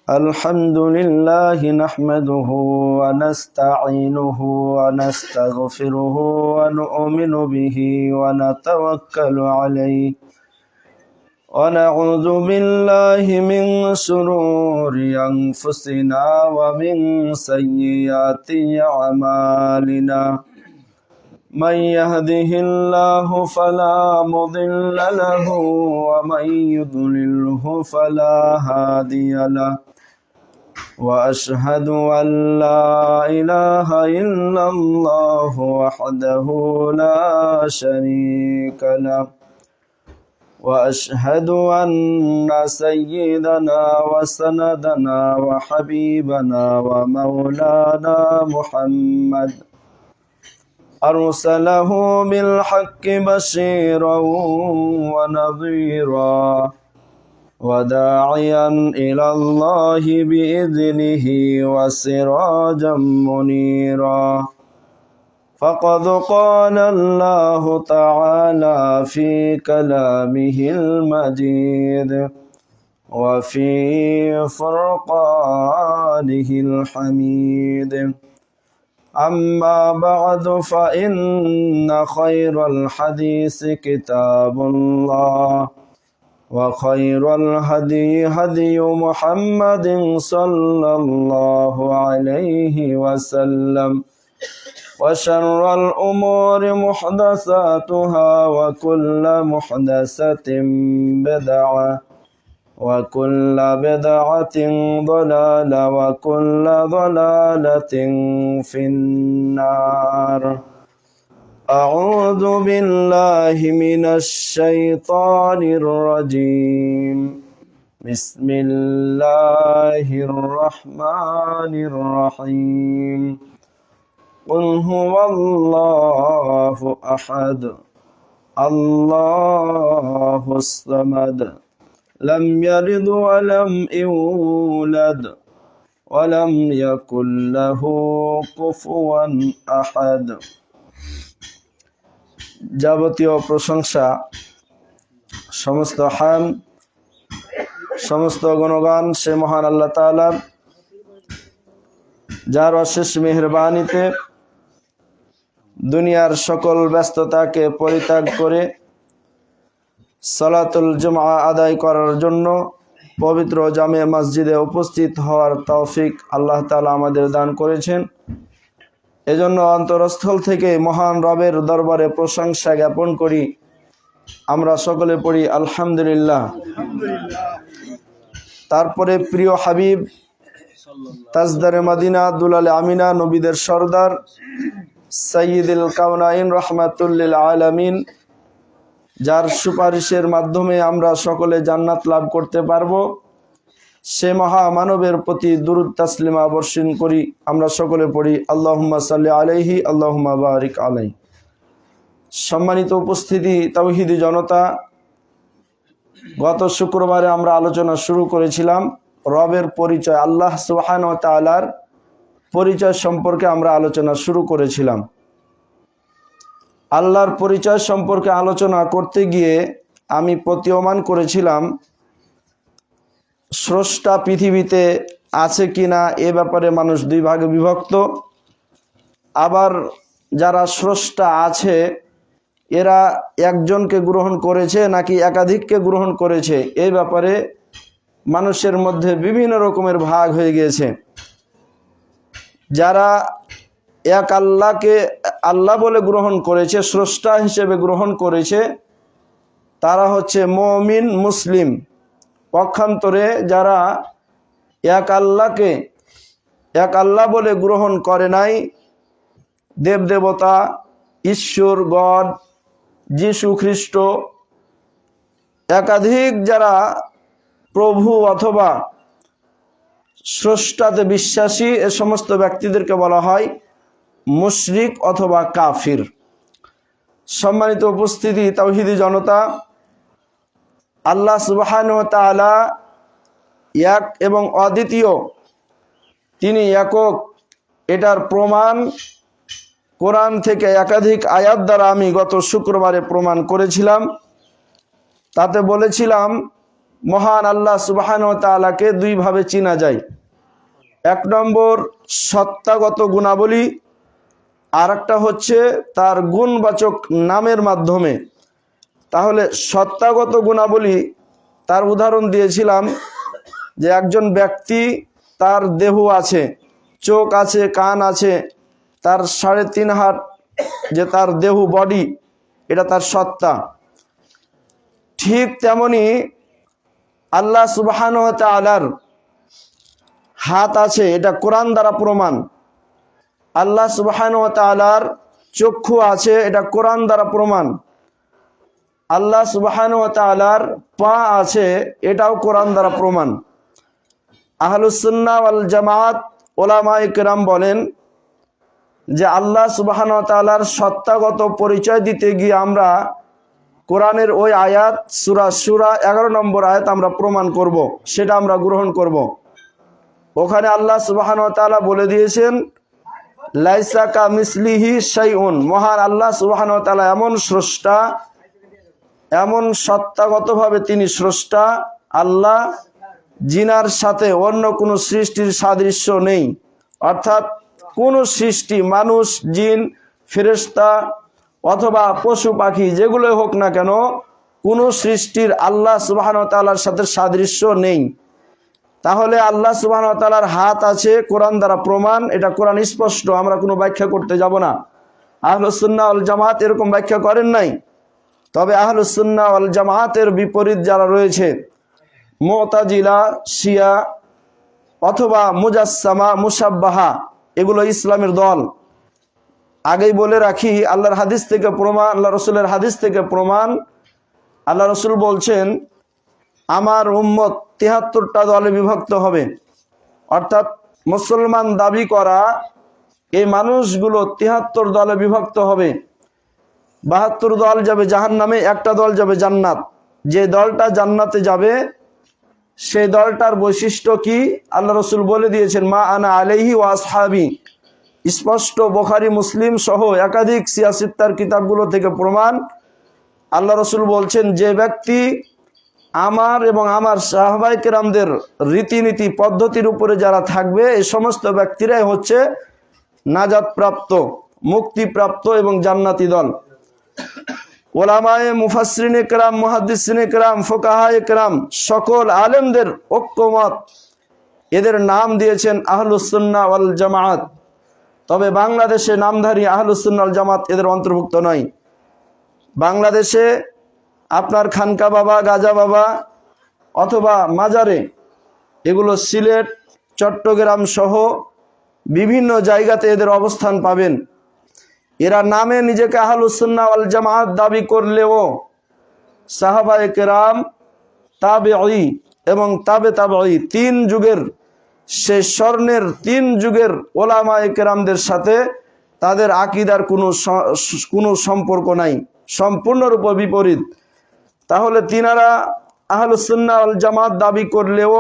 الحمد لله نحمده ونستعينه ونستغفره ونؤمن به ونتوكل عليه ونعوذ بالله من شرور أنفسنا ومن سيئات أعمالنا من يهده الله فلا مضل له ومن يضلله فلا هادي له وأشهد أن لا إله إلا الله وحده لا شريك له وأشهد أن سيدنا وسندنا وحبيبنا ومولانا محمد أرسله بالحق بشيرا ونذيرا وداعيا إلى الله بإذنه وسراجا منيرا فقد قال الله تعالى في كلامه المجيد وفي فرقانه الحميد أما بعد فإن خير الحديث كتاب الله وخير الهدي هدي محمد صلى الله عليه وسلم وشر الأمور محدثاتها وكل محدثة بدعة وكل بدعة ضلالة وكل ضلالة في النار أعوذ بالله من الشيطان الرجيم بسم الله الرحمن الرحيم قل هو الله أحد الله الصمد لم يلد ولم يولد ولم يكن له كفوا أحد যাবতীয় প্রশংসা সমস্ত হাম সমস্ত গুণগান সে মহান আল্লাহ তাআলার, যার অশেষ মেহেরবানিতে দুনিয়ার সকল ব্যস্ততাকে পরিত্যাগ করে সালাতুল জুমআ আদায় করার জন্য পবিত্র জামে মসজিদে উপস্থিত হওয়ার তৌফিক আল্লাহ তাআলা আমাদের দান করেছেন। এজন্য অন্তরস্থল থেকে মহান রবের দরবারে প্রশংসা জ্ঞাপন করি। আমরা সকলে পড়ি আলহামদুলিল্লাহ। তারপরে প্রিয় হাবিব তাজদারে মদিনা দুলালে আমিনা নবীদের সরদার সাইয়্যিদুল কাওনাইন রাহমাতুল লিল আলামিন, যার সুপারিশের মাধ্যমে আমরা সকলে জান্নাত লাভ করতে পারবো, সে মহামানবের প্রতি দুরূদ তাসলিমা বর্ষণ করি। আমরা সকলে পড়ি আল্লাহুম্মা সাল্লি আলাইহি আল্লাহুম্মা বারিক আলাইহি। সম্মানিত উপস্থিতি তাওহীদি জনতা, গত শুক্রবারে আমরা আলোচনা শুরু করেছিলাম রবের পরিচয়, আল্লাহ সুবহানাহু ওয়া তাআলার পরিচয় সম্পর্কে আমরা আলোচনা শুরু করেছিলাম। আল্লাহর পরিচয় সম্পর্কে আলোচনা করতে গিয়ে আমি প্রতীয়মান করেছিলাম স্রষ্টা পৃথিবীতে আছে কিনা এ ব্যাপারে মানুষ দুই ভাগে বিভক্ত। আবার যারা স্রষ্টা আছে এরা একজনকে গ্রহণ করেছে নাকি একাধিককে গ্রহণ করেছে, এই ব্যাপারে মানুষের মধ্যে বিভিন্ন রকমের ভাগ হয়ে গিয়েছে। যারা এক আল্লাহকে আল্লাহ বলে গ্রহণ করেছে, স্রষ্টা হিসেবে গ্রহণ করেছে, তারা হচ্ছে মুমিন মুসলিম। পক্ষান্তরে যারা এক আল্লাহকে এক আল্লাহ বলে গ্রহণ করে নাই, দেবদেবতা, ঈশ্বর, গড, যিশু খ্রিস্ট, একাধিক যারা প্রভু অথবা স্রষ্টাতে বিশ্বাসী, এ সমস্ত ব্যক্তিদেরকে বলা হয় মুশরিক অথবা কাফির। সম্মানিত উপস্থিতি তাওহীদি জনতা, আল্লাহ সুবহানাহু ওয়া তাআলা এক এবং অদ্বিতীয়, তিনি একক। এটার প্রমাণ কোরআন থেকে একাধিক আয়াত দ্বারা আমি গত শুক্রবারে প্রমাণ করেছিলাম। তাতে বলেছিলাম মহান আল্লাহ সুবহানাহু ওয়া তাআলাকে দুইভাবে চেনা যায়। এক নম্বর সত্তাগত গুণাবলী, আর একটা হচ্ছে তার গুণবাচক নামের মাধ্যমে। তাহলে সত্তাগত গুণাবলী, তার উদাহরণ দিয়েছিলাম যে একজন ব্যক্তি, তার দেহ আছে, চোখ আছে, কান আছে, তার 3.5 হাত যে তার দেহ, বডি, এটা তার সত্তা। ঠিক তেমনি আল্লাহ সুবহানাহু ওয়া তাআলার হাত আছে, এটা কোরআন দ্বারা প্রমাণ। আল্লাহ সুবহানাহু ওয়া তাআলার চক্ষু আছে, এটা কোরআন দ্বারা প্রমাণ। আল্লাহ সুবহানাহু ওয়া তাআলার পা আছে, এটাও কোরআন দ্বারা প্রমাণ। আহলুস সুন্নাহ ওয়াল জামাত উলামায়ে কেরাম বলেন যে আল্লাহ সুবহানাহু ওয়া তাআলার সত্তাগত পরিচয় দিতে গিয়ে আমরা কোরআনের ওই আয়াত, সূরা সূরা 11 নম্বর আয়াত আমরা প্রমাণ করব, সেটা আমরা গ্রহণ করব। ওখানে আল্লাহ সুবহানাহু ওয়া তাআলা বলে দিয়েছেন লাইসা কামিসলিহি শাইউন। মহান আল্লাহ সুবহানাহু ওয়া তাআলা এমন স্রষ্টা, এমন সত্তাগতভাবে তিনি স্রষ্টা আল্লাহ, জিনার সাথে অন্য কোনো সৃষ্টির সাদৃশ্য নেই। অর্থাৎ কোন সৃষ্টি, মানুষ, জিন, ফেরেশতা অথবা পশু পাখি যেগুলো হোক না কেন, কোন সৃষ্টির আল্লাহ সুবহানাহু ওয়া তাআলার সাথে সাদৃশ্য নেই। তাহলে আল্লাহ সুবহানাহু ওয়া তাআলার হাত আছে, কোরআন দ্বারা প্রমাণ, এটা কোরআন স্পষ্ট, আমরা কোনো ব্যাখ্যা করতে যাব না। আহলুস সুন্নাহ ওয়াল জামাত এরকম ব্যাখ্যা করেন নাই। তবে আহলুস সুন্নাহ ওয়াল জামাতের বিপরীত যারা রয়েছে, মুতাজিলা, শিয়া অথবা মুজাসসামা, মুশাব্বাহা, এগুলো ইসলামের দল। আগেই বলে রাখি, আল্লাহর হাদিস থেকে প্রমাণ, আল্লাহ রসুলের হাদিস থেকে প্রমাণ। আল্লাহ রসুল বলছেন আমার উম্মত 73টা দলে বিভক্ত হবে। অর্থাৎ মুসলমান দাবি করা এই মানুষগুলো 73 দলে বিভক্ত হবে। 72 দল যাবে জাহান্নামে, একটা দল যাবে জান্নাত। যে দলটা জান্নাতে যাবে সেই দলটার বৈশিষ্ট্য কি আল্লাহ রসুল বলে দিয়েছেন, মা আনা আলাইহি ওয়া আসহাবি। স্পষ্ট বুখারী, মুসলিম সহ একাধিক সিয়াসিত্তার কিতাবগুলো থেকে প্রমাণ। আল্লাহ রসুল বলছেন যে ব্যক্তি আমার এবং আমার সাহাবায়ে কেরামদের রীতিনীতি পদ্ধতির উপরে যারা থাকবে, এই সমস্ত ব্যক্তিরাই হচ্ছে নাজাতপ্রাপ্ত, মুক্তিপ্রাপ্ত এবং জান্নাতি দল। ওলামায়ে মুফাসসিরিনে কেরাম, মুহাদ্দিসিনে কেরাম, ফুকাহায়ে কেরাম, সকল আলেমদের ঐক্যমত, এদের নাম দিয়েছেন আহলুস সুন্নাহ ওয়াল জামাত। তবে বাংলাদেশে নামধারী আহলুস সুন্নাহ ওয়াল জামাত এদের অন্তর্ভুক্ত নয়। বাংলাদেশে আপনার খানকা বাবা, গাজা বাবা অথবা মাজারে, এগুলো সিলেট, চট্টগ্রাম সহ বিভিন্ন জায়গাতে এদের অবস্থান পাবেন। এরা নামে নিজেকে আহলুস সুন্নাহ ওয়াল জামাত দাবি করলেও সাহাবায়ে কেরাম, তাবেঈ এবং তাবে তাবেঈ 3 যুগের, সে স্বর্ণের 3 যুগের ওলামায়ে কেরামদের সাথে তাদের আকীদার কোনো সম্পর্ক নাই, সম্পূর্ণরূপে বিপরীত। তাহলে তিনারা আহলুস সুন্নাহ ওয়াল জামাত দাবি করলেও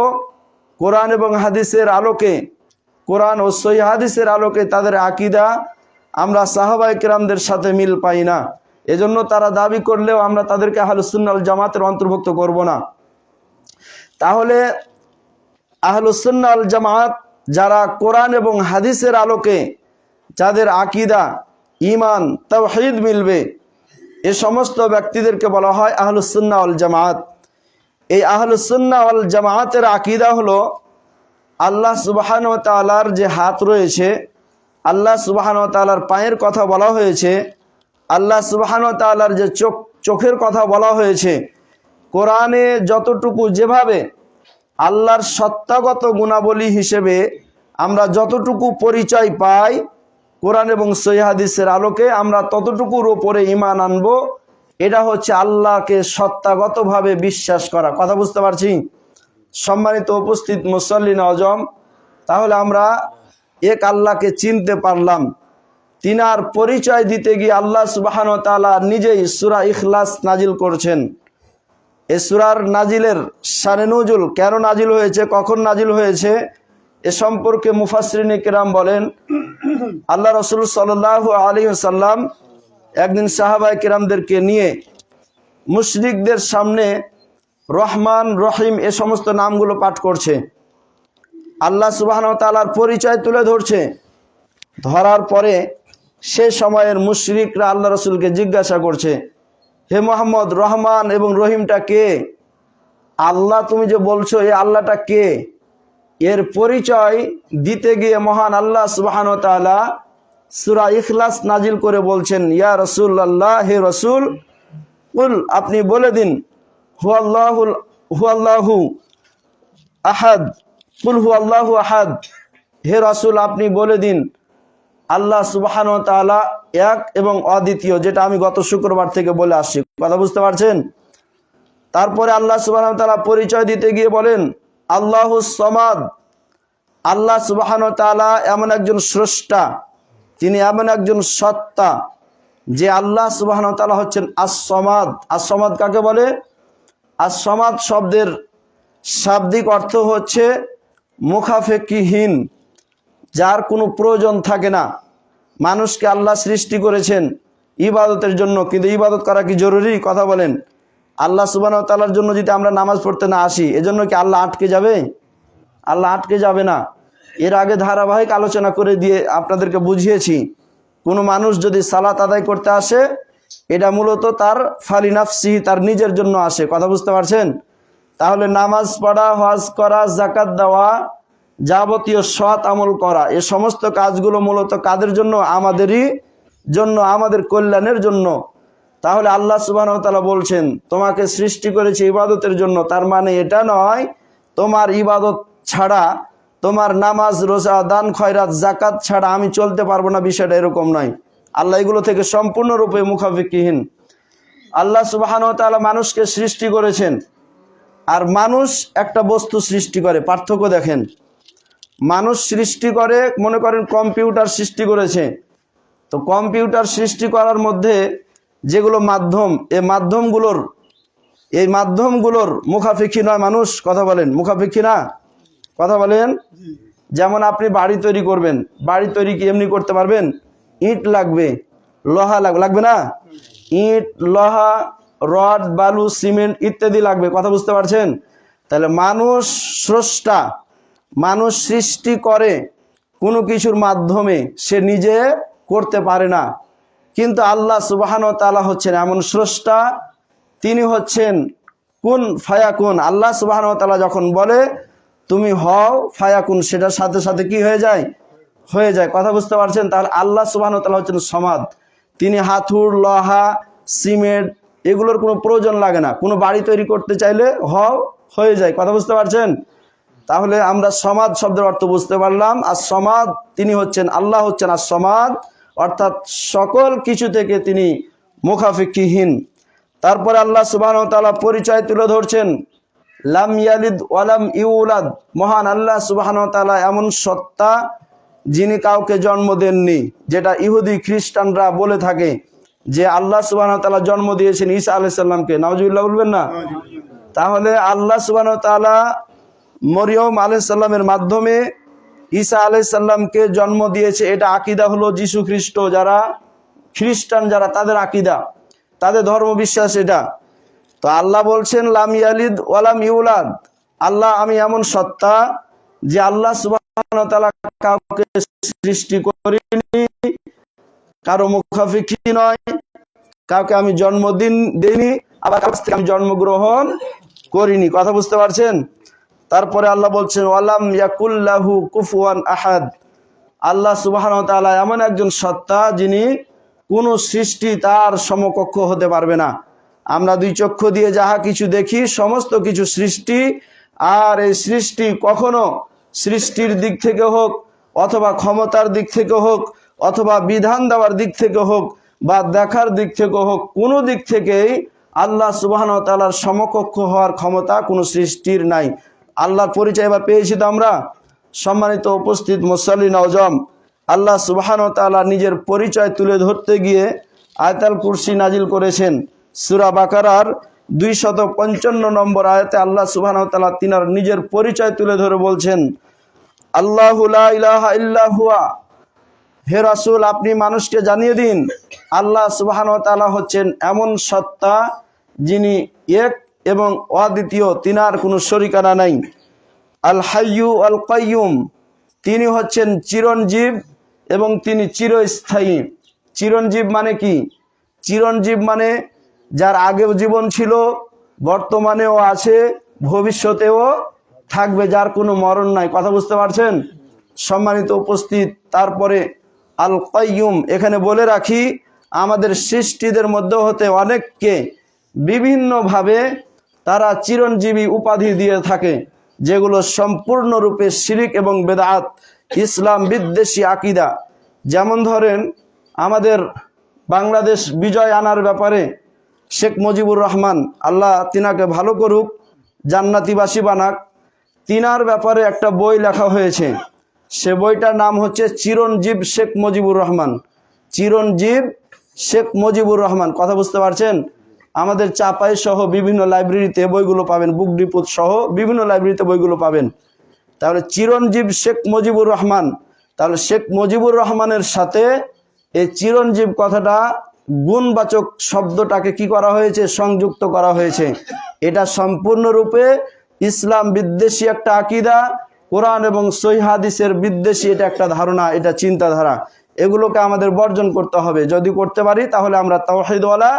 কোরআন এবং হাদিসের আলোকে, কোরআন ও সহিহ হাদিসের আলোকে তাদের আকীদা আমরা সাহাবায়ে কেরামদের সাথে মিল পাই না। এজন্য তারা দাবি করলেও আমরা তাদেরকে আহলুস সুন্নাহ ওয়াল জামাতের অন্তর্ভুক্ত করব না। তাহলে আহলুস সুন্নাহ ওয়াল জামাত যারা কোরআন এবং হাদিসের আলোকে যাদের আকীদা, ঈমান, তাওহীদ মিলবে, এই সমস্ত ব্যক্তিদেরকে বলা হয় আহলুস সুন্নাহ ওয়াল জামাত। এই আহলুস সুন্নাহ ওয়াল জামাতের আকীদা হলো আল্লাহ সুবহানাহু ওয়া তাআলার যে হাত রয়েছে, আল্লাহ সুবহানাহু ওয়া তাআলার পায়ের কথা বলা হয়েছে, আল্লাহ সুবহানাহু ওয়া তাআলার যে চোখের কথা বলা হয়েছে, কোরআনে যতটুকু যেভাবে আল্লাহর সত্তাগত গুণাবলী হিসেবে আমরা যতটুকু পরিচয় পাই, কোরআন এবং সহিহ হাদিসের আলোকে আমরা ততটুকুর উপরে ঈমান আনব। এটা হচ্ছে আল্লাহকে সত্তাগতভাবে বিশ্বাস করা। কথা বুঝতে পারছি? সম্মানিত উপস্থিত মুসল্লিন আজম, তাহলে আমরা এক আল্লাহকে চিনতে পারলাম। তিনার পরিচয় দিতে গিয়ে আল্লাহ সুবহানাহু ওয়া তাআলা নিজেই সূরা ইখলাস নাজিল করছেন। এই সূরার নাজিলের শানে নুজুল, কেন নাজিল হয়েছে, কখন নাজিল হয়েছে, এ সম্পর্কে মুফাসসিরিনে কেরাম বলেন, আল্লাহ রাসূল সাল্লাল্লাহু আলাইহি ওয়াসাল্লাম একদিন সাহাবায়ে কেরামদেরকে নিয়ে মুশরিকদের সামনে রহমান, রহিম এ সমস্ত নামগুলো পাঠ করছে। আল্লাহ সুবহানাহু ওয়া তাআলার পরিচয় তুলে ধরছে। ধরার পরে সে সময়ের মুশরিকরা আল্লাহ রসুলকে জিজ্ঞাসা করছে, হে মুহাম্মদ, রহমান এবং রহিমটা কে? আল্লাহ তুমি যে বলছো, এই আল্লাহটা কে? এর পরিচয় দিতে গিয়ে মহান আল্লাহ সুবহানাহু ওয়া তাআলা সূরা ইখলাস নাজিল করে বলছেন, ইয়া রাসূলুল্লাহ, হে রাসূল, কুল আপনি বলে দিন, হুয়াল্লাহু আহাদ, কুল হুয়াল্লাহু আহাদ, হে রাসূল আপনি বলে দিন আল্লাহ সুবহানাহু ওয়া তাআলা এক এবং অদ্বিতীয়, যেটা আমি গত শুক্রবার থেকে বলে আসছি। কথা বুঝতে পারছেন? তারপরে আল্লাহ সুবহানাহু ওয়া তাআলা পরিচয় দিতে গিয়ে বলেন আল্লাহুস সামাদ। আল্লাহ সুবহানাহু ওয়া তাআলা এমন একজন স্রষ্টা, তিনি এমন একজন সত্তা যে আল্লাহ সুবহানাহু ওয়া তাআলা হচ্ছেন আস-সামাদ। আস-সামাদ কাকে বলে? আস-সামাদ শব্দের শাব্দিক অর্থ হচ্ছে মুখাফেকিহীন, যার কোনো প্রয়োজন থাকে না। মানুষকে আল্লাহ সৃষ্টি করেছেন ইবাদতের জন্য, কিন্তু ইবাদত করা কি জরুরি? কথা বলেন। আল্লাহ সুবহানাহু ওয়া তাআলার জন্য যদি আমরা নামাজ পড়তে না আসি, এজন্য কি আল্লাহ আটকে যাবে? আল্লাহ আটকে যাবে না। এর আগে ধারাবাহিক আলোচনা করে দিয়ে আপনাদেরকে বুঝিয়েছি, কোনো মানুষ যদি সালাত আদায় করতে আসে, এটা মূলত তার ফালি নাফসি, তার নিজের জন্য আসে। কথা বুঝতে পারছেন? তাহলে নামাজ পড়া, হজ করা, যাকাত দেওয়া, যাবতীয় সৎ আমল করা, এ সমস্ত কাজগুলো মূলত কাদের জন্য? আমাদেরই জন্য, আমাদের কল্যাণের জন্য। তাহলে আল্লাহ সুবহানাহু ওয়া তাআলা বলছেন তোমাকে সৃষ্টি করেছে ইবাদতের জন্য। তার মানে এটা নয় তোমার ইবাদত ছাড়া, তোমার নামাজ, রোজা, দান, খয়রাত, যাকাত ছাড়া আমি চলতে পারবো না, বিষয়টা এরকম নয়। আল্লাহ এগুলো থেকে সম্পূর্ণরূপে মুখাফেকিহীন। আল্লাহ সুবহানাহু ওয়া তাআলা মানুষকে সৃষ্টি করেছেন, আর মানুষ একটা বস্তু সৃষ্টি করে। পার্থক্য দেখেন, মানুষ সৃষ্টি করে, মনে করেন কম্পিউটার সৃষ্টি করেছে, তো কম্পিউটার সৃষ্টি করার মধ্যে যেগুলো মাধ্যম, এই মাধ্যমগুলোর মুখাপেক্ষী নয় মানুষ। কথা বলেন, মুখাপেক্ষী না? কথা বলেন। যেমন আপনি বাড়ি তৈরি করবেন, বাড়ি তৈরি কি এমনি করতে পারবেন? ইট লাগবে, লোহা লাগবে না? ইট, লোহা, রড, বালু, সিমেন্ট ইত্যাদি লাগবে। কথা বুঝতে পারছেন? তাহলে মানুষ স্রষ্টা, মানুষ সৃষ্টি করে কোনো কিছুর মাধ্যমে, সে নিজে করতে পারে না। কিন্তু আল্লাহ সুবহানাহু ওয়া তাআলা হচ্ছেন এমন স্রষ্টা, তিনি হচ্ছেন কুন ফায়াকুন। আল্লাহ সুবহানাহু ওয়া তাআলা যখন বলে তুমি হও, ফায়াকুন, সেটার সাথে সাথে কি হয়ে যায়? হয়ে যায়। কথা বুঝতে পারছেন? তাহলে আল্লাহ সুবহানাহু ওয়া তাআলা হচ্ছেন সমাদ। তিনি হাতুড়, লোহা, সিমেন্ট এগুলোর কোনো প্রয়োজন লাগে না। কোনো বাড়ি তৈরি করতে চাইলে হও, হয়ে যায়। কথা বুঝতে পারছেন? তাহলে আমরা সমাদ শব্দের অর্থ বুঝতে পারলাম। আর সমাদ তিনি হচ্ছেন, আল্লাহ হচ্ছেন আর সমাদ, অর্থাৎ সকল কিছু থেকে তিনি মুখাপেক্ষীহীন। তারপরে আল্লাহ সুবহানাহু ওয়া তাআলা পরিচয় তুলে ধরছেন লাম ইয়ালিদ ওয়ালাম ইউলাদ। মহান আল্লাহ সুবহানাহু ওয়া তাআলা এমন সত্তা যিনি কাউকে জন্ম দেননি, যেটা ইহুদি খ্রিস্টানরা বলে থাকে যে আল্লাহ সুবহানাহু ওয়া তাআলা জন্ম দিয়েছেন ঈসা আলাইহিস সালামকে। নাউজুবিল্লাহ বলবেন না? তাহলে আল্লাহ সুবহানাহু ওয়া তাআলা মরিয়ম আলাইহিস সালামের মাধ্যমে ঈসা আলাইহিস সালামকে জন্ম দিয়েছে, এটা আকীদা হলো যীশু খ্রিস্ট, যারা খ্রিস্টান যারা, তাদের আকীদা, তাদের ধর্ম বিশ্বাস এটা। তো আল্লাহ বলছেন লাম ইয়ালিদ ওয়ালাম ইউলাদ। আল্লাহ আমি এমন সত্তা যে আল্লাহ সুবহানাহু ওয়া তাআলা কাউকে সৃষ্টি করিনি, কারো মুখাপেক্ষী নয়, কাউকে আমি জন্মদিন দেইনি, আবার কাছ থেকে আমি জন্মগ্রহণ করিনি। কথা বুঝতে পারছেন? তারপরে আল্লাহ বলছেন ওয়ালাম ইয়াকুল্লাহু কুফুয়ান আহাদ। আল্লাহ সুবহানাহু ওয়া তাআলা এমন একজন সত্তা যিনি কোন সৃষ্টি তার সমকক্ষ হতে পারবে না। আমরা দুই চক্ষু দিয়ে যাহা কিছু দেখি সমস্ত কিছু সৃষ্টি, আর এই সৃষ্টি কখনো সৃষ্টির দিক থেকে হোক, অথবা ক্ষমতার দিক থেকে হোক, অথবা বিধান দেওয়ার দিক থেকে হোক, বা দেখার দিক থেকে হোক, কোনো দিক থেকেই আল্লাহ সুবহানাহু ওয়া তাআলার সমকক্ষ হওয়ার ক্ষমতা কোনো সৃষ্টির নাই। আল্লাহর পরিচয় এবার পেয়েছি তো আমরা। সম্মানিত উপস্থিত মুসল্লি নওজম, আল্লাহ সুবহানাহু ওয়া তাআলা নিজের পরিচয় তুলে ধরতে গিয়ে আয়াতুল কুরসি নাজিল করেছেন। সূরা বাকারার 255 নম্বর আয়াতে আল্লাহ সুবহানাহু ওয়া তাআলা তিনার নিজের পরিচয় তুলে ধরে বলছেন আল্লাহু লা ইলাহা ইল্লা হুয়া। হে রাসূল আপনি মানুষকে জানিয়ে দিন আল্লাহ সুবহানাহু ওয়া তাআলা হচ্ছেন এমন সত্তা যিনি এক এবং অদ্বিতীয়, তিনার কোনো শরিকানা নাই। আল হাইয়ু আল কাইয়ুম, তিনি হচ্ছেন চিরঞ্জীব এবং তিনি চিরস্থায়ী। চিরঞ্জীব মানে কি? চিরঞ্জীব মানে যার আগেও জীবন ছিল, বর্তমানেও আছে, ভবিষ্যতেও থাকবে, যার কোনো মরণ নাই। কথা বুঝতে পারছেন সম্মানিত উপস্থিত? তারপরে আল কাইয়ুম, এখানে বলে রাখি আমাদের সৃষ্টিদের মধ্যে হতে অনেককে বিভিন্নভাবে তারা চিরঞ্জীবী উপাধি দিয়ে থাকে, যেগুলো সম্পূর্ণরূপে শিরিক এবং বেদাত, ইসলাম বিদ্বেষী আকিদা। যেমন ধরেন আমাদের বাংলাদেশ বিজয় আনার ব্যাপারে শেখ মুজিবুর রহমান, আল্লাহ তিনাকে ভালো করুক, জান্নাতিবাসী বানাক, তিনার ব্যাপারে একটা বই লেখা হয়েছে। সে বইটার নাম হচ্ছে চিরঞ্জীব শেখ মুজিবুর রহমান। চিরঞ্জীব শেখ মুজিবুর রহমান। কথা বুঝতে পারছেন? আমাদের চাপাই সহ বিভিন্ন লাইব্রেরিতে বইগুলো পাবেন, বুক ডিপোট সহ বিভিন্ন লাইব্রেরিতে বইগুলো পাবেন। তাহলে চিরঞ্জীব শেখ মুজিবুর রহমান, তাহলে শেখ মুজিবুর রহমানের সাথে এই চিরঞ্জীব কথাটা, গুণবাচক শব্দটাকে কি করা হয়েছে? সংযুক্ত করা হয়েছে। এটা সম্পূর্ণরূপে ইসলাম বিদ্বেষী একটা আকিদা, কোরআন এবং সহিহ হাদিসের বিদ্বেষী এটা একটা ধারণা, এটা চিন্তাধারা। এগুলোকে আমাদের বর্জন করতে হবে। যদি করতে পারি তাহলে আমরা তাওহীদওয়ালা,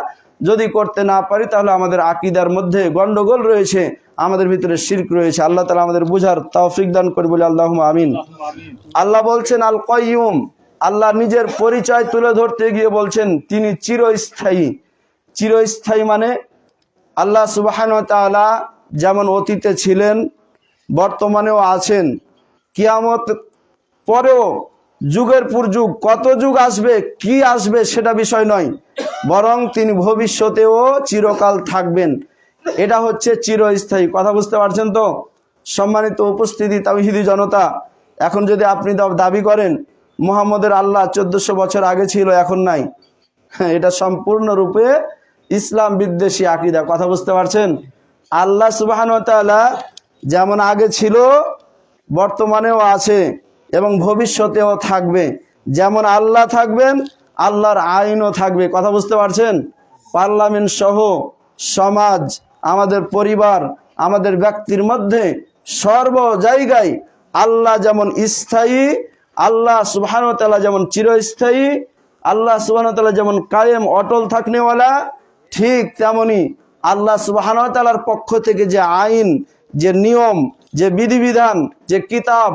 যদি করতে না পারি তাহলে আমাদের আকিদার মধ্যে গন্ডগোল রয়েছে, আমাদের ভিতরে শিরক রয়েছে। আল্লাহ তাআলা আমাদের বুঝার তৌফিক দান করে বলে আল্লাহুম্মা আমিন। আল্লাহ বলছেন আল কাইয়ুম, আল্লাহ নিজের পরিচয় তুলে ধরতে গিয়ে বলছেন তিনি চিরস্থায়ী। চিরস্থায়ী মানে আল্লাহ সুবহানাহু ওয়া তাআলা যেমন অতীতে ছিলেন, বর্তমানেও আছেন, কিয়ামত পরেও যুগের পর যুগ, কত যুগ আসবে, কি আসবে সেটা বিষয় নয়, বরং তিনি ভবিষ্যতেও চিরকাল থাকবেন। এটা হচ্ছে চিরস্থায়ী। কথা বুঝতে পারছেন তো সম্মানিত উপস্থিতি তাওহীদি জনতা? এখন যদি আপনি দাবি করেন মুহাম্মদের আল্লাহ 1400 বছর আগে ছিল, এখন নাই, এটা সম্পূর্ণরূপে ইসলাম বিদ্বেষী আকীদা। কথা বুঝতে পারছেন? আল্লাহ সুবহানাহু ওয়া তাআলা যেমন আগে ছিল, বর্তমানেও আছে এবং ভবিষ্যতেও থাকবে। যেমন আল্লাহ থাকবেন, আল্লাহর আইনও থাকবে। কথা বুঝতে পারছেন? পার্লামেন্ট সহ সমাজ, আমাদের পরিবার, আমাদের ব্যক্তির মধ্যে সর্ব জায়গায় আল্লাহ যেমন স্থায়ী, আল্লাহ সুবহানাহু ওয়া তাআলা যেমন চিরস্থায়ী, আল্লাহ সুবহানাহু ওয়া তাআলা যেমন কায়েম অটল থাকনেওয়ালা, ঠিক তেমনি আল্লাহ সুবহানাহু ওয়া তাআলার পক্ষ থেকে যে আইন, যে নিয়ম, যে বিধিবিধান, যে কিতাব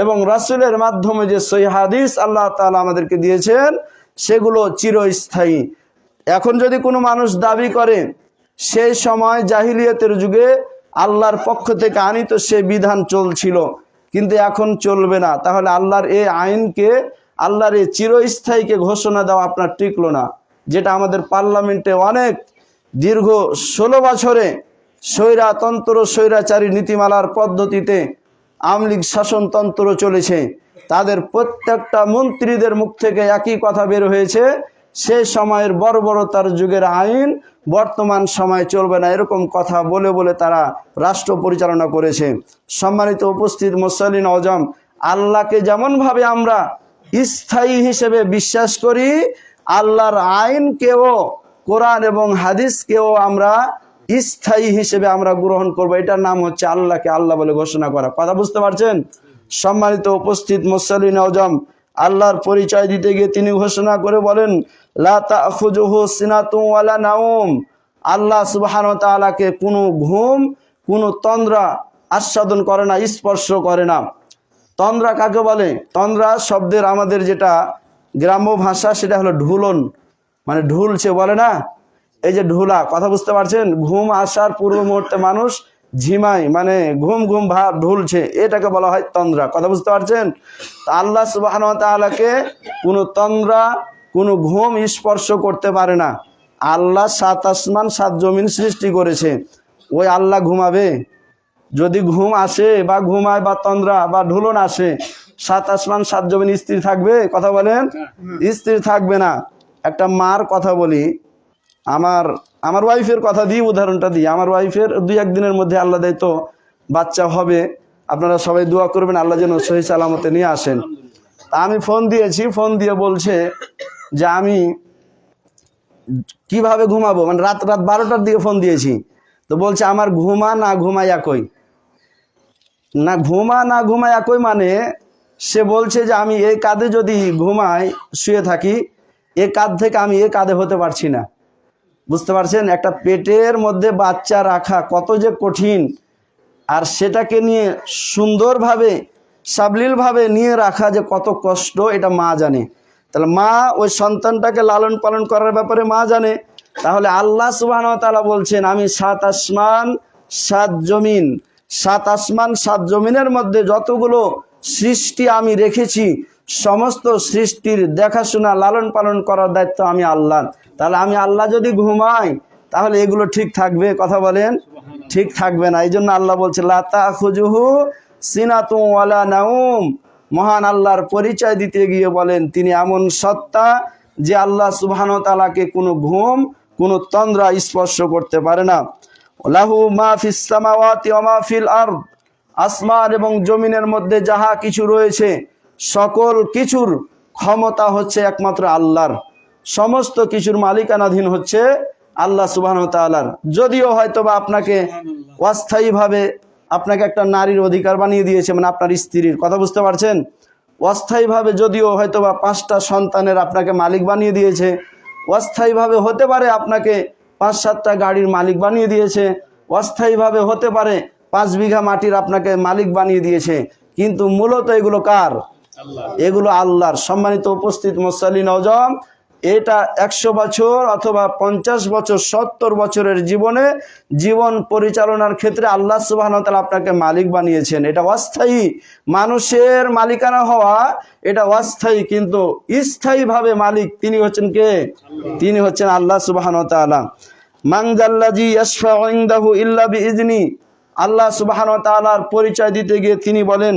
এবং রাসূলের মাধ্যমে যে সহিহ হাদিস আল্লাহ তাআলা আমাদেরকে দিয়েছেন, সেগুলো চিরস্থায়ী। এখন যদি কোনো মানুষ দাবি করে সেই সময় জাহিলিয়াতের যুগে আল্লাহর পক্ষ থেকে আনিত সে বিধান চলছিল, কিন্তু এখন চলবে না, তাহলে আল্লাহর এই আইনকে, আল্লাহর এই চিরস্থায়ীকে ঘোষণা দেওয়া আপনার টিকলো না। যেটা আমাদের পার্লামেন্টে অনেক দীর্ঘ 16 বছরে স্বৈরাতন্ত্র, স্বৈরাচারী নীতিমালার পদ্ধতিতে আমলিগ শাসনতন্ত্র চলেছে, তাদের প্রত্যেকটা মন্ত্রীদের মুখ থেকে একই কথা বের হয়েছে, সেই সময়ের বর্বরতার যুগের আইন বর্তমান সময় চলবে না, এরকম কথা বলে বলে তারা রাষ্ট্র পরিচালনা করেছে। সম্মানিত উপস্থিত মুসল্লিন আজম, আল্লাহকে যেমনভাবে আমরা স্থায়ী হিসেবে বিশ্বাস করি, আল্লাহর আইনকেও, কোরআন এবং হাদিসকেও আমরা স্থায়ী হিসেবে আমরা গ্রহণ করব। এটার নাম হচ্ছে আল্লাহকে আল্লাহ বলে ঘোষণা করা। কথা বুঝতে পারছেন? সম্মানিত উপস্থিত মুসল্লিন আজম, আল্লাহর পরিচয় দিতে গিয়ে তিনি ঘোষণা করে বলেন লা তাখুযুহু সিনাতুন ওয়ালা নাওম। আল্লাহ সুবহানাহু ওয়া তাআলাকে কোনো ঘুম, কোনো তন্দ্রা আস্বাদন করে না, স্পর্শ করে না। তন্দ্রা কাকে বলে? তন্দ্রা শব্দের আমাদের যেটা গ্রাম্য ভাষা, সেটা হলো ঢুলন, মানে ঢুলছে বলে না, এই যে ঢুলা। কথা বুঝতে পারছেন? ঘুম আসার পূর্ব মুহূর্তে মানুষ ঝিমায়, মানে ঘুম ঘুম ভাব, ঢুলছে, এটাকে বলা হয় তন্দ্রা। কথা বুঝতে পারছেন? আল্লাহ সুবহানাহু ওয়া তাআলাকে কোনো তন্দ্রা, কোনো ঘুম স্পর্শ করতে পারে না। আল্লাহ 7 আসমান 7 জমিন সৃষ্টি করেছে, ওই আল্লাহ ঘুমাবে? যদি ঘুম আসে বা ঘুমায় বা তন্দ্রা বা ঢুলন আসে, 7 আসমান 7 জমিন স্থির থাকবে? কথা বলেন, স্থির থাকবে না। একটা মার কথা বলি, আমার ওয়াইফের কথা দিই, উদাহরণটা দিই। আমার ওয়াইফের 2-1 দিনের মধ্যে আল্লাহ দেয় তো বাচ্চা হবে। আপনারা সবাই দোয়া করবেন আল্লাহ যেন সহি সালামতে নিয়ে আসেন। তা আমি ফোন দিয়েছি, ফোন দিয়ে বলছে যে আমি কিভাবে ঘুমাবো, মানে রাত 12টার দিকে ফোন দিয়েছি। তো বলছে আমার ঘুমা না ঘুমাই একই। না ঘুমা না ঘুমাই একই মানে সে বলছে যে আমি এই কাঁধে যদি ঘুমাই, শুয়ে থাকি, এ কাঁধ থেকে আমি এ কাঁধে হতে পারছি না। বুঝতে পারছেন? একটা পেটের মধ্যে বাচ্চা রাখা কত যে কঠিন, আর সেটাকে নিয়ে সুন্দরভাবে সাবলীলভাবে নিয়ে রাখা যে কত কষ্ট, এটা মা জানে। তাহলে মা ওই সন্তানটাকে লালন পালন করার ব্যাপারে মা জানে। তাহলে আল্লাহ সুবহানাহু ওয়া তাআলা বলছেন আমি 7 আসমান 7 জমিন, 7 আসমান 7 জমিনের মধ্যে যতগুলো সৃষ্টি আমি রেখেছি, সমস্ত সৃষ্টির দেখাশোনা লালন পালন করার দায়িত্ব আমি আল্লাহর। তাহলে আমি আল্লাহ যদি ঘুমাই তাহলে এগুলো ঠিক থাকবে? কথা বলেন, ঠিক থাকবে না। এই জন্য আল্লাহ বলছে লা তাখুযুহু সিনাতুন ওয়ালা নাউম। মহান আল্লাহর পরিচয় দিতে গিয়ে বলেন তিনি এমন সত্তা যে আল্লাহ সুবহানাহু ওয়া তাআলাকে কোনো ঘুম, কোনো তন্দ্রা স্পর্শ করতে পারে না। লাহু মা ফিস সামাওয়াতি ওয়া মা ফিল আরদ। আসমান এবং জমিনের মধ্যে যাহা কিছু রয়েছে সকল কিছুর ক্ষমতা হচ্ছে একমাত্র আল্লাহর। সমস্ত কিছুর মালিকানাধীন হচ্ছে আল্লাহ সুবহানাহু ওয়া তাআলার। যদিও হয়তোবা আপনাকে অস্থায়ীভাবে আপনাকে একটা নারীর অধিকার বানিয়ে দিয়েছে, মানে আপনার স্ত্রীর, কথা বুঝতে পারছেন? অস্থায়ীভাবে যদিও হয়তোবা 5টা সন্তানের আপনাকে মালিক বানিয়ে দিয়েছে, অস্থায়ীভাবে হতে পারে আপনাকে 5-7টা গাড়ির মালিক বানিয়ে দিয়েছে, অস্থায়ীভাবে হতে পারে 5 বিঘা মাটির আপনাকে মালিক বানিয়ে দিয়েছে, কিন্তু মূলত এগুলো কার? এগুলো আল্লাহর। সম্মানিত উপস্থিত মুসল্লি নওজোয়ান, এটা 100 বছর অথবা 50 বছর 70 বছরের জীবন পরিচালনার ক্ষেত্রে আল্লাহ সুবহানাহু ওয়া তাআলা আপনাকে মালিক বানিয়েছেন। এটা অস্থায়ী। মানুষের মালিকানা হওয়া এটা অস্থায়ী, কিন্তু স্থায়ীভাবে মালিক তিনি হচ্ছেন কে? তিনি হচ্ছেন আল্লাহ সুবহানাহু ওয়া তাআলা। মান যাল্লাযী ইয়াশফাউ ইনদাহু ইল্লা বিইজনি। আল্লাহ সুবহানাহু ওয়া তাআলার পরিচয় দিতে গিয়ে তিনি বলেন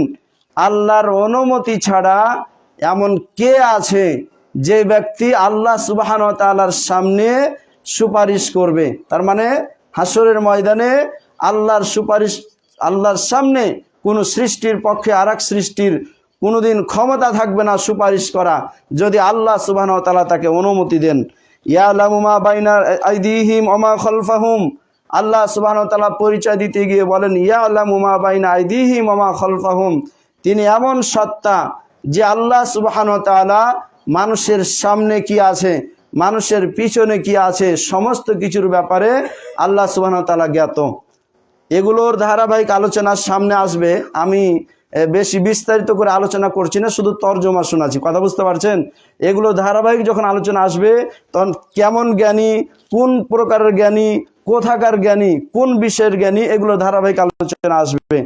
আল্লাহর অনুমতি ছাড়া এমন কে আছে যে ব্যক্তি আল্লাহ সুবহানাহু ওয়া তাআলার সামনে সুপারিশ করবে। তার মানে হাসরের ময়দানে আল্লাহর সুপারিশ, আল্লাহর সামনে কোনো সৃষ্টির পক্ষে আরেক সৃষ্টির কোনোদিন ক্ষমতা থাকবে না সুপারিশ করা, যদি আল্লাহ সুবহানাহু ওয়া তাআলা তাকে অনুমতি দেন। ইয়ালামু মা বাইনা আইদিহিম ওয়া মা খালফাহুম। আল্লাহ সুবহানাহু ওয়া তাআলা পরিচয় দিতে গিয়ে বলেন ইয়ালামু মা বাইনা আইদিহিম ওয়া মা খালফাহুম। তিনি এমন সত্তা যে আল্লাহ সুবহানাহু ওয়া তাআলা মানুষের সামনে কি আছে, মানুষের পিছনে কি আছে, সমস্ত কিছুর ব্যাপারে আল্লাহ সুবহানাহু ওয়া তাআলা জ্ঞাত। এগুলোর ধারাবাহিক আলোচনার সামনে আসবে। আমি বেশি বিস্তারিত করে আলোচনা করছি না, শুধু তর্জমা শোনাচ্ছি, কথা বুঝতে পারছেন? এগুলো ধারাবাহিক যখন আলোচনা আসবে তখন কেমন জ্ঞানী, কোন প্রকারের জ্ঞানী, কোথাকার জ্ঞানী, কোন বিষয়ের জ্ঞানী, এগুলো ধারাবাহিক আলোচনা আসবে।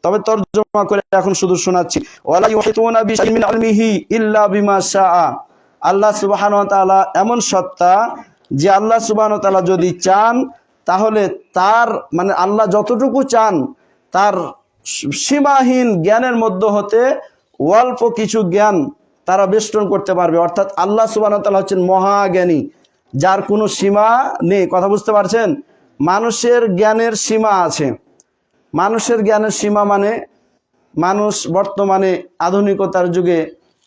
তবে তর্জমা করে এখন শুধু শোনাচ্ছি। ওয়ালা ইউহিতুনা বিশাইইন মিন ইলমিহি ইল্লা বিমা শাআ। আল্লাহ সুবহানাহু ওয়া তাআলা এমন সত্তা যে আল্লাহ সুবহানাহু ওয়া তাআলা যদি চান তাহলে তার মানে আল্লাহ যতটুকু চান তার সীমাহীন জ্ঞানের মধ্যে হতে অল্প কিছু জ্ঞান তারা বেষ্টন করতে পারবে। অর্থাৎ আল্লাহ সুবহানাহু ওয়া তাআলা হচ্ছেন মহাজ্ঞানী, যার কোনো সীমা নেই, কথা বুঝতে পারছেন? মানুষের জ্ঞানের সীমা আছে। মানুষের জ্ঞানের সীমা মানে মানুষ বর্তমানে আধুনিকতার যুগে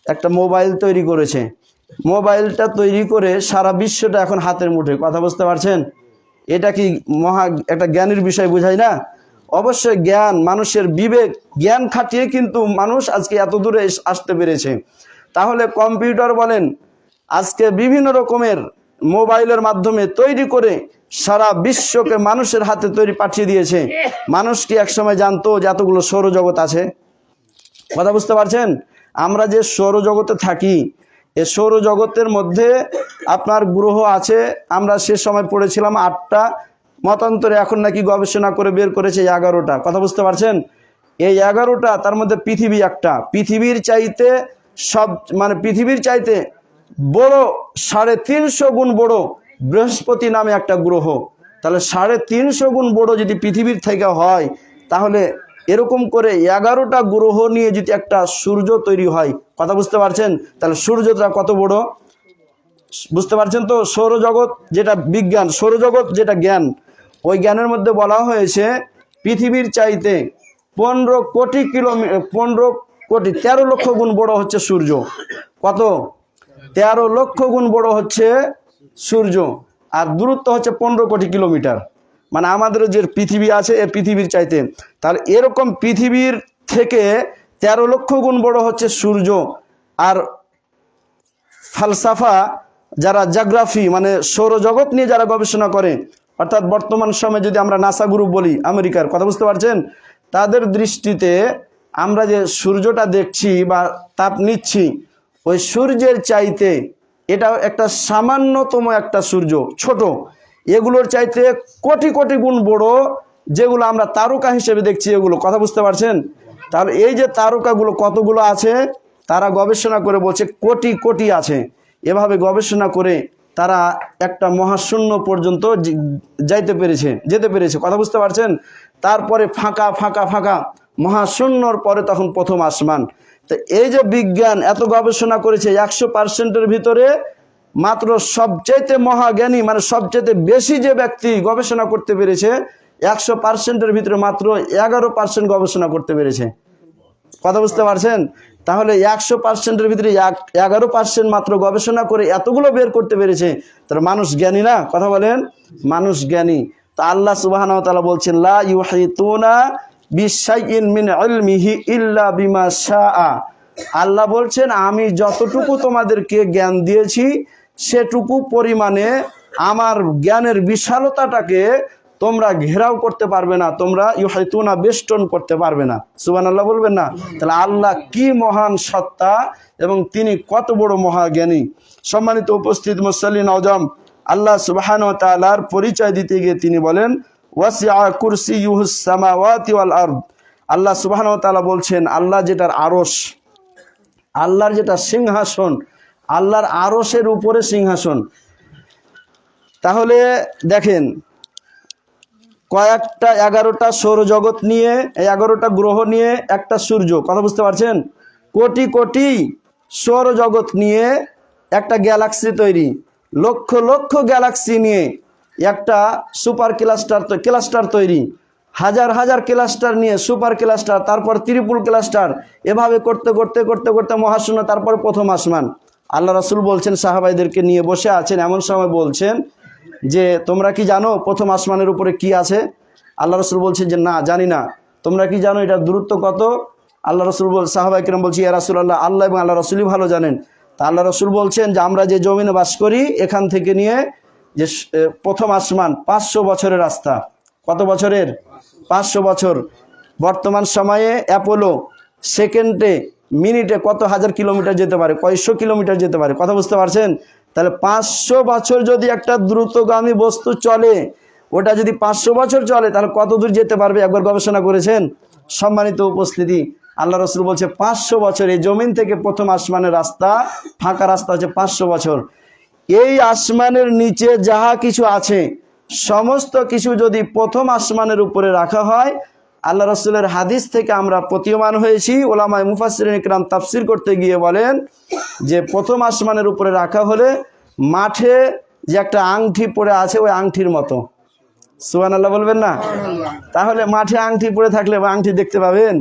একটা মোবাইল তৈরি করেছে। মোবাইলটা তৈরি করে সারা বিশ্বটা এখন হাতের মুঠোয়, কথা বুঝতে পারছেন? এটা কি একটা জ্ঞানের বিষয় বোঝায় না? অবশ্যই জ্ঞান, মানুষের বিবেক, জ্ঞান খাটিয়ে কিন্তু মানুষ আজকে এত দূরে আসতে পেরেছে। তাহলে কম্পিউটার বলেন, আজকে বিভিন্ন রকমের মোবাইলের মাধ্যমে তৈরি করে সারা বিশ্বকে মানুষের হাতে তৈরি পাঠিয়ে দিয়েছে। মানুষ কি একসময় জানতো যে এতগুলো সৌরজগৎ আছে? কথা বুঝতে পারছেন? আমরা যে সৌরজগতে থাকি, এ সৌরজগতের মধ্যে আপনার গ্রহ আছে, আমরা সে সময় পড়েছিলাম 8টা, মতান্তরে এখন নাকি গবেষণা করে বের করেছে 11টা, কথা বুঝতে পারছেন? এই 11টা, তার মধ্যে পৃথিবী একটা। পৃথিবীর চাইতে পৃথিবীর চাইতে বড় 350 গুণ বড় বৃহস্পতি নামে একটা গ্রহ। তাহলে 350 গুণ বড় যদি পৃথিবীর থেকে হয়, তাহলে এরকম করে 11টা গ্রহ নিয়ে যদি একটা সূর্য তৈরি হয়, কথা বুঝতে পারছেন? তাহলে সূর্যটা কত বড় বুঝতে পারছেন তো? সৌরজগৎ যেটা বিজ্ঞান, সৌরজগৎ যেটা জ্ঞান, ওই জ্ঞানের মধ্যে বলা হয়েছে পৃথিবীর চাইতে 15 কোটি কিলোমিটার, 13 লক্ষ গুণ বড় হচ্ছে সূর্য। কত? 13 লক্ষ গুণ বড় হচ্ছে সূর্য, আর দূরত্ব হচ্ছে 15 কোটি কিলোমিটার। মানে আমাদের যে পৃথিবী আছে এই পৃথিবীর চাইতে, তাহলে এরকম পৃথিবীর থেকে 13 লক্ষ গুণ বড় হচ্ছে সূর্য। আর ফালসাফা যারা জিওগ্রাফি মানে সৌরজগৎ নিয়ে যারা গবেষণা করে, অর্থাৎ বর্তমান সময়ে যদি আমরা নাসা গ্রুপ বলি আমেরিকার, কথা বুঝতে পারছেন, তাদের দৃষ্টিতে আমরা যে সূর্যটা দেখছি বা তাপ নিচ্ছি, ওই সূর্যের চাইতে এটা একটা সামান্যতম একটা সূর্য, ছোট, এগুলোর চাইতে কোটি কোটি গুণ বড়, যেগুলো আমরা তারকা হিসেবে দেখছি এগুলো, কথা বুঝতে পারছেন। তাহলে এই যে তারকাগুলো কতগুলো আছে, তারা গবেষণা করে বলছে কোটি কোটি আছে। এভাবে গবেষণা করে তারা একটা মহাশূন্য পর্যন্ত যেতে পেরেছে, কথা বুঝতে পারছেন। তারপরে ফাঁকা ফাঁকা ফাঁকা মহাশূন্যর পরে তখন প্রথম আসমান। তো এই যে বিজ্ঞান এত গবেষণা করেছে, 100%-এর ভিতরে মাত্র সবচেয়ে মহাজ্ঞানী মানে সবচেয়ে বেশি যে ব্যক্তি গবেষণা করতে পেরেছে, 100%-এর ভিতরে মাত্র 11% গবেষণা করতে পেরেছে, কথা বুঝতে পারছেন। তাহলে 100%-এর ভিতরে 11% মাত্র গবেষণা করে এতগুলো বের করতে পেরেছে, তাহলে মানুষ জ্ঞানী না, কথা বলেন, মানুষ জ্ঞানী। তা আল্লাহ সুবহানাহু ওয়া তাআলা বলছেন লা ইউহিতুনা বিশাইইন মিন ইলমিহি ইল্লা বিমা শাআ। আল্লাহ বলছেন আমি যতটুকু তোমাদেরকে জ্ঞান দিয়েছি সেটুকু পরিমাণে আমার জ্ঞানের বিশালতাটাকে তোমরা ঘেরাও করতে পারবে না, তোমরা ইউহিতুনা বেষ্টন করতে পারবে না। সুবহানাল্লাহ বলবেন না? তাহলে আল্লাহ কি মহান সত্তা এবং তিনি কত বড় মহাজ্ঞানী। সম্মানিত উপস্থিত মুসল্লিন আজম, আল্লাহ সুবহানাহু ওয়া তাআলার পরিচয় দিতে গিয়ে তিনি বলেন ওয়াসিআ কুরসিয়ুহুস সামাওয়াতি ওয়াল আরদ। আল্লাহ সুবহানাহু ওয়া তাআলা বলছেন আল্লাহ যেটার আরশ, আল্লাহর যেটা সিংহাসন, আল্লাহর আরশের উপরে সিংহাসন। তাহলে দেখেন কয়েকটা 11টা সৌরজগৎ নিয়ে, 11টা গ্রহ নিয়ে একটা সূর্য, কথা বুঝতে পারছেন, কোটি কোটি সৌরজগৎ নিয়ে একটা গ্যালাক্সি তৈরি, লক্ষ লক্ষ গ্যালাক্সি নিয়ে একটা সুপার ক্লাস্টার তৈরি, হাজার হাজার ক্লাস্টার নিয়ে সুপার ক্লাস্টার, তারপর ত্রিপুল ক্লাস্টার, এভাবে করতে করতে করতে করতে মহাশূন্য, তারপর প্রথম আসমান। আল্লাহ রাসূল বলছেন সাহাবাইদেরকে নিয়ে বসে আছেন, এমন সময় বলছেন যে তোমরা কি জানো প্রথম আসমানের উপরে কি আছে? আল্লাহ রাসূল বলছেন যে না জানি না। তোমরা কি জানো এটার দূরত্ব কত? আল্লাহ রাসূল সাহাবায়ে কেরাম বলছে ইয়া রাসূলুল্লাহ, আল্লাহ এবং আল্লাহ রাসূলই ভালো জানেন। তা আল্লাহ রাসূল বলছেন যে আমরা যে জমিনে বাস করি এখান থেকে নিয়ে যে প্রথম আসমান 500 বছরের রাস্তা। কত বছরের? 500 বছর। বর্তমান সময়ে অ্যাপোলো সেকেন্ডে মিনিটে কত হাজার কিলোমিটার যেতে পারে, কয়শো কিলোমিটার যেতে পারে, কথা বুঝতে পারছেন। তাহলে 500 বছর যদি একটা দ্রুতগামী বস্তু চলে, ওটা যদি 500 বছর চলে তাহলে কত দূর যেতে পারবে একবার গবেষণা করেছেন? সম্মানিত উপস্থিতি, আল্লাহ রাসূল বলছে 500 বছর। এই জমিন থেকে প্রথম আসমানের রাস্তা, ফাঁকা রাস্তা হচ্ছে 500 বছর। এই আসমানের নিচে যাহা কিছু আছে সমস্ত কিছু যদি প্রথম আসমানের উপরে রাখা হয়, আল্লাহ রাসূলের হাদিস থেকে আমরা প্রতীয়মান হয়েছি, ওলামায়ে মুফাসসিরিন ইকরাম তাফসীর করতে গিয়ে বলেন যে প্রথম আসমানের উপরে রাখা হলে মাঠে যে একটা আংটি পড়ে আছে ওই আংটির মতো। সুবহানাল্লাহ বলবেন না? তাহলে মাঠে আংটি পড়ে থাকলে আংটি দেখতে পাবেন?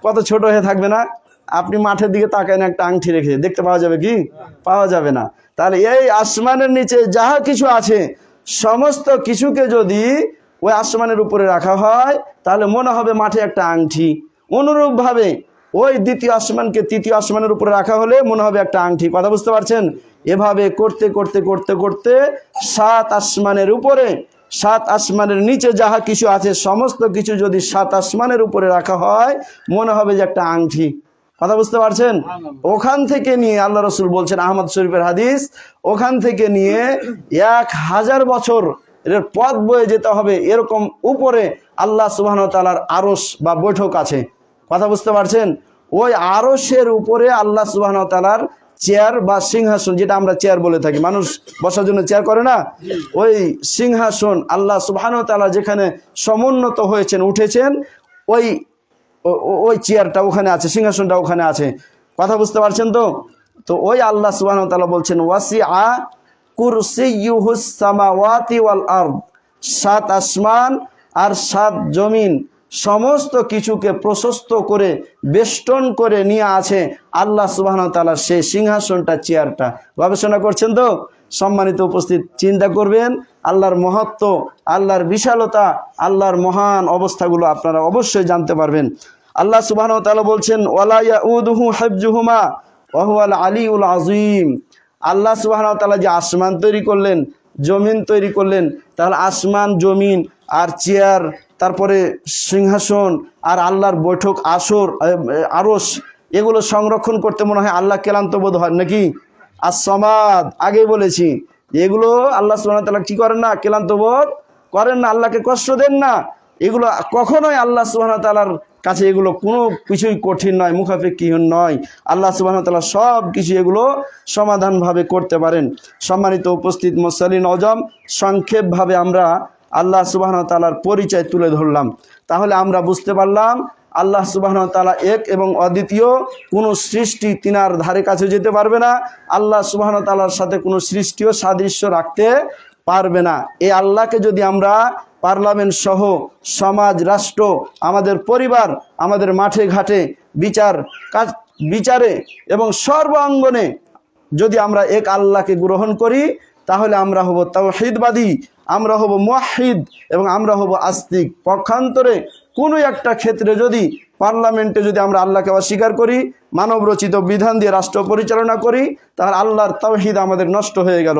কত ছোট হয়ে থাকবে না? আপনি মাঠের দিকে তাকায় না, একটা আংটি রেখে দেখতে পাওয়া যাবে কি? পাওয়া যাবে না। তাহলে এই আসমানের নিচে যাহা কিছু আছে সমস্ত কিছুকে যদি ওই আসমানের উপরে রাখা হয় তাহলে মনে হবে মাঠে একটা আংটি। অনুরূপভাবে ওই দ্বিতীয় আসমানকে তৃতীয় আসমানের উপরে রাখা হলে মনে হবে একটা আংটি, কথা বুঝতে পারছেন। এভাবে করতে করতে করতে করতে 7 আসমানের উপরে, 7 আসমানের নিচে যাহা কিছু আছে সমস্ত কিছু যদি 7 আসমানের উপরে রাখা হয় মনে হবে যে একটা আংটি, কথা বুঝতে পারছেন। ওখান থেকে নিয়ে আল্লাহ রাসূল বলছেন, আহমদ শরীফের হাদিস, ওখান থেকে নিয়ে 1000 বছর এর পথ বয়ে যেতে হবে, এরকম উপরে আল্লাহ সুবহানাহু ওয়া তাআলার আরশ বা বৈঠক আছে, কথা বুঝতে পারছেন। ওই আরশের উপরে আল্লাহ সুবহানাহু ওয়া তাআলার চেয়ার বা সিংহাসন, যেটা আমরা চেয়ার বলে থাকি, মানুষ বসার জন্য চেয়ার করে না, ওই সিংহাসন আল্লাহ সুবহানাহু ওয়া তাআলা যেখানে সমুন্নত হয়েছেন, উঠেছেন, ওই ওই চেয়ারটা ওখানে আছে, সিংহাসনটা ওখানে আছে, কথা বুঝতে পারছেন তো। তো ওই আল্লাহ সুবহানাহু ওয়া তাআলা বলছেন ওয়াসিআ কুরসিয়ুহুস সামাওয়াতি ওয়াল আরদ, 7 আসমান আর 7 জমিন সমস্ত কিছুকে প্রশস্ত করে বেষ্টন করে নিয়ে আছে আল্লাহ সুবহানাহু ওয়া তাআলার সেই সিংহাসনটা, চেয়ারটা। গবেষণা করছেন তো? সম্মানিত উপস্থিত, চিন্তা করবেন আল্লাহর মহত্ব, আল্লাহর বিশালতা, আল্লাহর মহান অবস্থাগুলো আপনারা অবশ্যই জানতে পারবেন। আল্লাহ সুবহানাহু ওয়া তাআলা বলছেন ওয়ালা ইয়াউদুহু হিফযুহুমা ওয়া হুয়াল আলিউল আযীম। আল্লাহ সুবহানাহু ওয়া তাআলা যে আসমান তৈরি করলেন, জমিন তৈরি করলেন, তাহলে আসমান, জমিন আর চেয়ার, তারপরে সিংহাসন আর আল্লাহর বৈঠক আসর, আরশ, এগুলো সংরক্ষণ করতে মনে হয় আল্লাহ ক্লান্ত বোধ হয় নাকি? as-সামাদ আগেই বলেছি, এগুলো আল্লাহ সুবহানাহু ওয়া তাআলা কি করেন না? ক্লান্ত বোধ করেন না, আল্লাহকে কষ্ট দেন না। এগুলো কখনোই আল্লাহ সুবহানাহু ওয়া তাআলার কাছে এগুলো কোনো কিছুই কঠিন নয়, মুখাপেক্ষী নয়। আল্লাহ সুবহানাহু ওয়া তাআলা সব কিছু এগুলো সমাধানভাবে করতে পারেন। সম্মানিত উপস্থিত মুসল্লি নওজম, সংক্ষেপভাবে আমরা আল্লাহ সুবহানাহু ওয়া তাআলার পরিচয় তুলে ধরলাম। তাহলে আমরা বুঝতে পারলাম আল্লাহ সুবহানাহু ওয়া তাআলা এক এবং অদ্বিতীয়, কোনো সৃষ্টি তিনার ধারে কাছে যেতে পারবে না। আল্লাহ সুবহানাহু ওয়া তাআলার সাথে কোনো সৃষ্টিও সাদৃশ্য রাখতে পারবে না। এই আল্লাহকে যদি আমরা পার্লামেন্ট সহ সমাজ, রাষ্ট্র, আমাদের পরিবার, আমাদের মাঠে ঘাটে, বিচারে এবং সর্বাঙ্গনে যদি আমরা এক আল্লাহকে গ্রহণ করি, তাহলে আমরা হব তাওহীদবাদী, আমরা হব মুওয়াহহিদ এবং আমরা হব আস্তিক। পক্ষান্তরে কোনো একটা ক্ষেত্রে যদি পার্লামেন্টে যদি আমরা আল্লাহকে অস্বীকার করি, মানব রচিত বিধান দিয়ে রাষ্ট্র পরিচালনা করি, তাহলে আল্লাহর তাওহীদ আমাদের নষ্ট হয়ে গেল।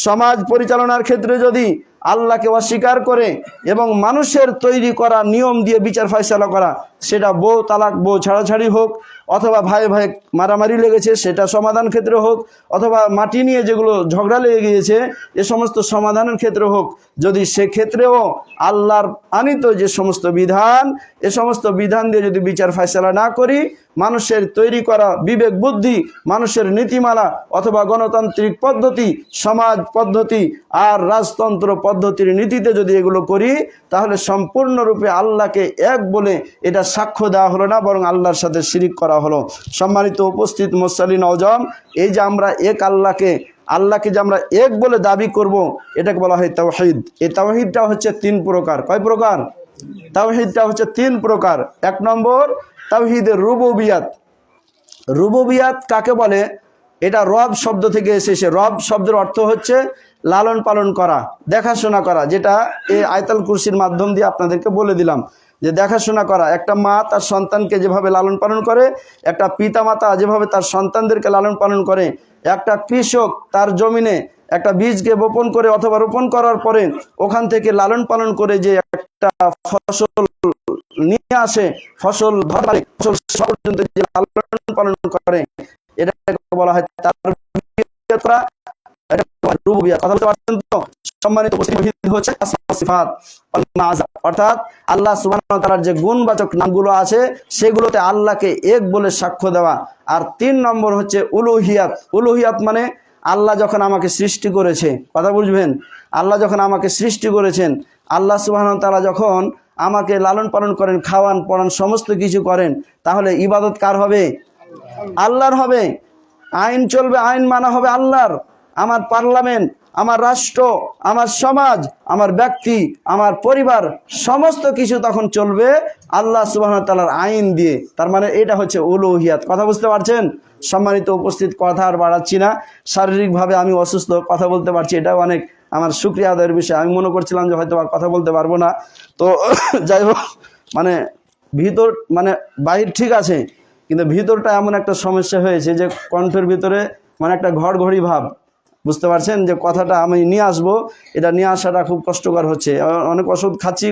সমাজ পরিচালনার ক্ষেত্রে যদি আল্লাহকে অস্বীকার করে এবং মানুষের তৈরি করা নিয়ম দিয়ে বিচার ফয়সালা করা, সেটা বউ তালাক, বউ ছাড়াছাড়ি হোক, অথবা ভাই ভাই মারামারি লেগেছে সেটা সমাধান ক্ষেত্রে হোক, অথবা মাটি নিয়ে যেগুলো ঝগড়া লেগে গিয়েছে এ সমস্ত সমাধানের ক্ষেত্রে হোক, যদি সেক্ষেত্রেও আল্লাহর আনিত যে সমস্ত বিধান, এ সমস্ত বিধান দিয়ে যদি বিচার ফয়সালা না করি, মানুষের তৈরি করা বিবেক বুদ্ধি, মানুষের নীতিমালা অথবা গণতান্ত্রিক পদ্ধতি, সমাজ পদ্ধতি আর রাজতন্ত্র পদ্ধতির নীতিতে যদি এগুলো করি, তাহলে সম্পূর্ণরূপে আল্লাহকে এক বলে এটা সাক্ষ্য দেওয়া হলো না, বরং আল্লাহর সাথে শিরিক করা হলো। সম্মানিত উপস্থিত মুসল্লি নওজম, এই যে আমরা এক আল্লাহকে যে আমরা এক বলে দাবি করব, এটাকে বলা হয় তাওহীদ। এই তাওহীদটা হচ্ছে তিন প্রকার। কয় প্রকার? তাওহীদটা হচ্ছে তিন প্রকার। এক নম্বর তাওহীদের রুবুবিয়াত। রুবুবিয়াত কাকে বলে? এটা রব শব্দ থেকে এসেছে। রব শব্দের অর্থ হচ্ছে লালন পালন করা, দেখাশোনা করা, যেটা এই আয়াতুল কুরসির মাধ্যম দিয়ে আপনাদেরকে বলে দিলাম যে দেখাশোনা করা। একটা মা তার সন্তানকে যেভাবে লালন পালন করে, একটা পিতামাতা যেভাবে তার সন্তানদেরকে লালন পালন করে, একটা কৃষক তার জমিনে একটা বীজকে বপন করে অথবা রোপণ করার পরে ওখান থেকে লালন পালন করে যে একটা ফসল নিয়ে আসে, ফসল ধরে, ফসল পর্যন্ত যে লালন পালন করে, এটাকে বলা হয় তার রুবুবিয়াত। কথা বলতে পারছেন তো? সম্মানিত উপস্থিতি হচ্ছে সিফাত অর্থাৎ আল্লাহ সুবহানাহু ওয়া তাআলার যে গুণবাচক নামগুলো আছে সেগুলোতে আল্লাহকে এক বলে সাক্ষ্য দেওয়া। আর তিন নম্বর হচ্ছে উলুহিয়াত। উলুহিয়াত মানে আল্লাহ যখন আমাকে সৃষ্টি করেছে, কথা বুঝবেন, আল্লাহ যখন আমাকে সৃষ্টি করেছেন, আল্লাহ সুবহানাহু ওয়া তাআলা যখন আমাকে লালন পালন করেন, খাওয়ান পড়ান, সমস্ত কিছু করেন, তাহলে ইবাদত কার হবে? আল্লাহর হবে। আইন চলবে, আইন মানা হবে আল্লাহর। আমার পার্লামেন্ট, আমার রাষ্ট্র, আমার সমাজ, আমার ব্যক্তি, আমার পরিবার, সমস্ত কিছু তখন চলবে আল্লাহ সুবহানাহু ওয়া তাআলার আইন দিয়ে। তার মানে এটা হচ্ছে উলুহিয়াত। কথা বুঝতে পারছেন? সম্মানিত উপস্থিত, কথা আর বাড়াচ্ছি না। শারীরিকভাবে আমি অসুস্থ, কথা বলতে পারছি, এটাও অনেক আমার শুকরিয়া আদায়ের বিষয়। আমি মনে করছিলাম যে হয়তো কথা বলতে পারবো না, তো যাই হোক, মানে ভিতর মানে বাহির ঠিক আছে, কিন্তু ভিতরটা এমন একটা সমস্যা হয়েছে যে কণ্ঠের ভিতরে মানে একটা ঘড়ঘড়ি ভাব। বুঝতে পারছেন যে কথাটা আমি নিয়ে আসবো, এটা নিয়ে আসাটা খুব কষ্টকর হচ্ছে। অনেক ওষুধ খাচ্ছি,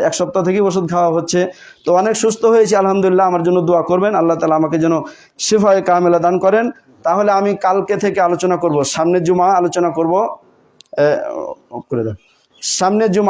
এক সপ্তাহ থেকেই ওষুধ খাওয়া হচ্ছে, তো অনেক সুস্থ হয়েছে আলহামদুলিল্লাহ। আমার জন্য দোয়া করবেন, আল্লাহ তাআলা আমাকে যেন শিফায়ে কামেলা দান করেন। তাহলে আমি কালকে থেকে আলোচনা করব, সামনের জুমা আলোচনা করব, সামনের জুমা